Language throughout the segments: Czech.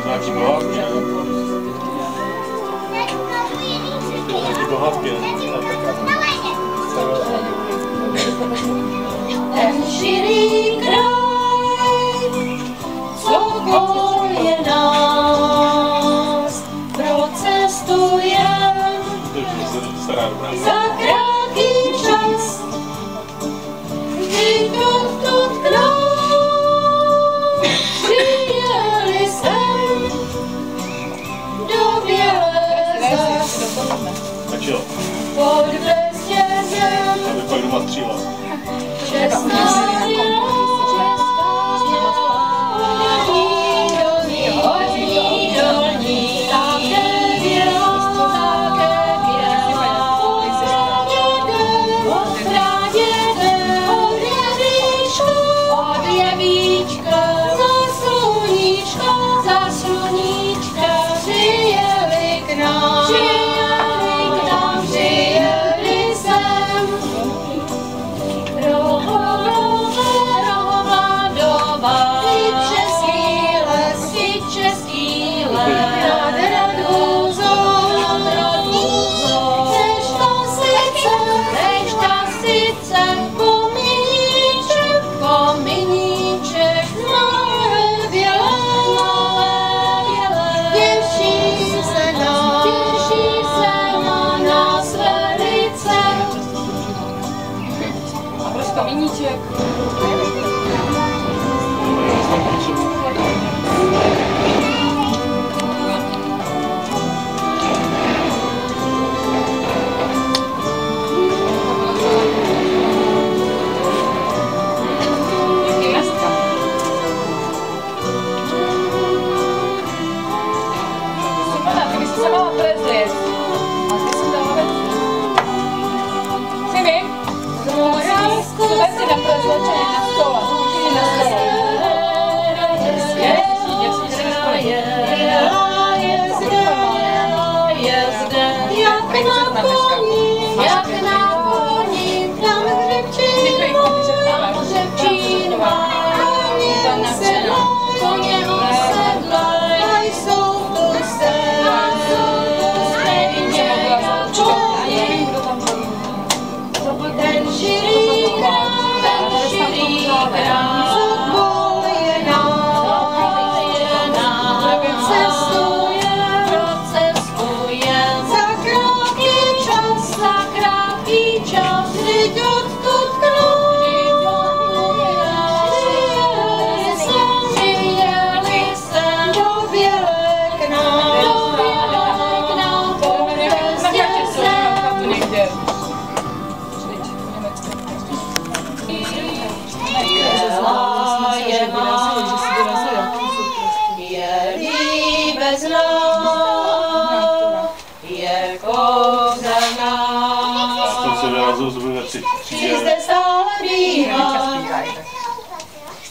nějaký pohádky, ne? Nějaký pohádky, ne? Ten širý kraj, co koluje nás, procestujem za krátký čas, kdy odtud k nám přijeli sem do Bělé zas. Tak jo. Pod vestězem Aby pak doma stříla. čestná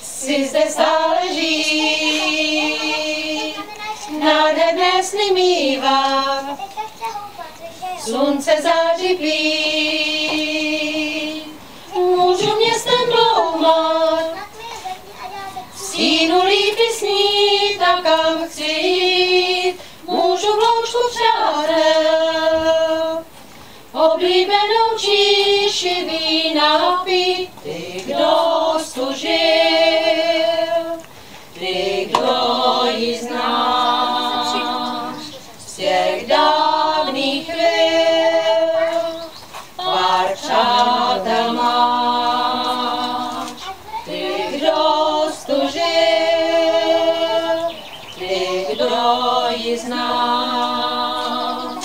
Chci zde stále žít, nádherné sny mývat, slunce září plít. Můžu městem bloumat, v stínu lípy snít a kam chci jít. Můžu v loučku přátel oblíbenou číši vína pít. Ty, kdo tu žil, ty, kdo ji znáš, z těch dávných chvil, pár přátel máš. Ty, kdo tu žil, ty, kdo ji znáš,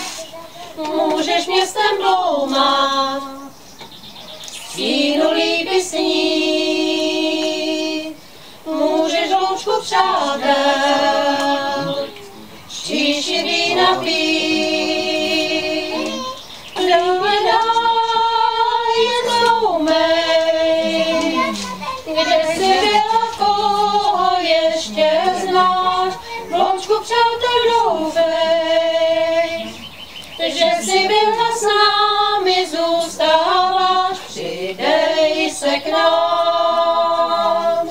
můžeš městem bloumat, stínu lípy snít, můžeš loučku přátel, štíši vína pít. Hledá jen zloumej, kde jsi byla, koho ještě znáš. Loučku přátel doufej, že jsi byla s námi, zůstáváš. Přidej se k nám,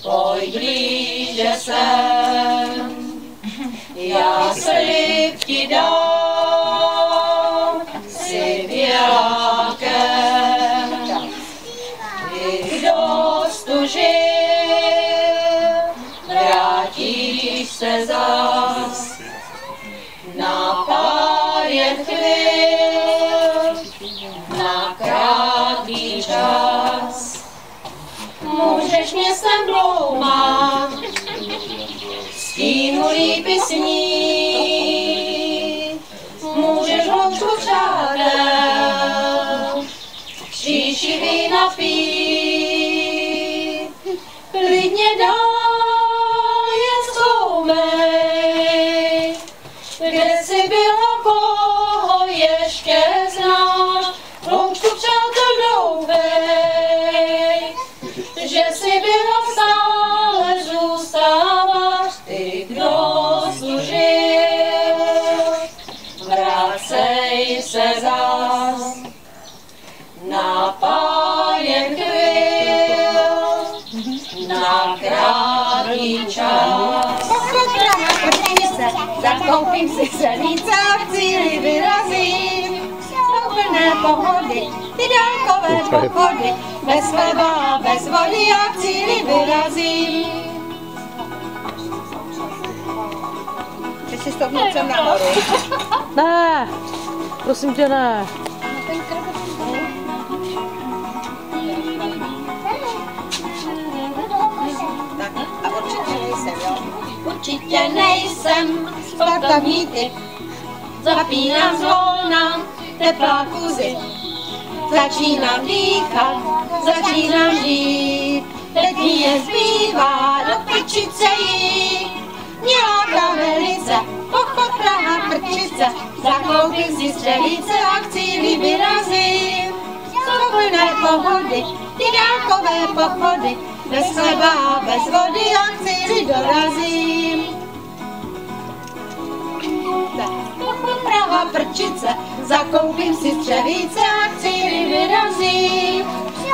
pojď blíže sem. Já slib ti dám, si vělákem. Kdo stužil, vrátíš se zas na pár jen chvíl, na krátký čas. Můžeš městem bloumat, stínu lípy snít, můžeš hloučku přátel, šíši vína pít, klidně dál jen zkoumej, kde jsi byla, koho ještě znáš, hloučku přátel doufej, že jsi byla stále zůstáváš, ty, kdo služil, vracej se zas na pár jen chvíl, na krátký čas. Zakoupím si střelíce a v cíli vyrazím. Do plné pohody, ty dálkové pochody, bez chleba a bez vody a v cíli vyrazím. Chceš si stoupnout sem nahoru? Ne, prosím tě ne. Tak, a určitě nejsem, jo? Určitě nejsem Sportovní typ, zapínám zvolna teplá kůzy. Začínám dýchat, začínám žít. Teď mi jen zbývá do prčice jít. Nějaká velice, pochod Praha prčice. Zakoupím si střelice a k cíli vyrazím. Do plné pohody, ty dálkové pochody, bez chleba a bez vody a k cíli dorazím. Pochod Praha prčice, zakoupím si střelice a k cíli vyrazím.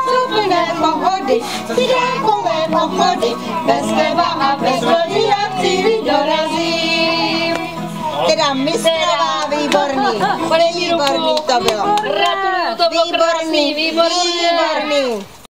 Do plné pohody, ty dálkové pochody, bez chleba a bez vody a k cíli dorazím. Teda mistrová, výborný, výborný to bylo. Gratuluju, to bylo krásný, výborný. Výborný.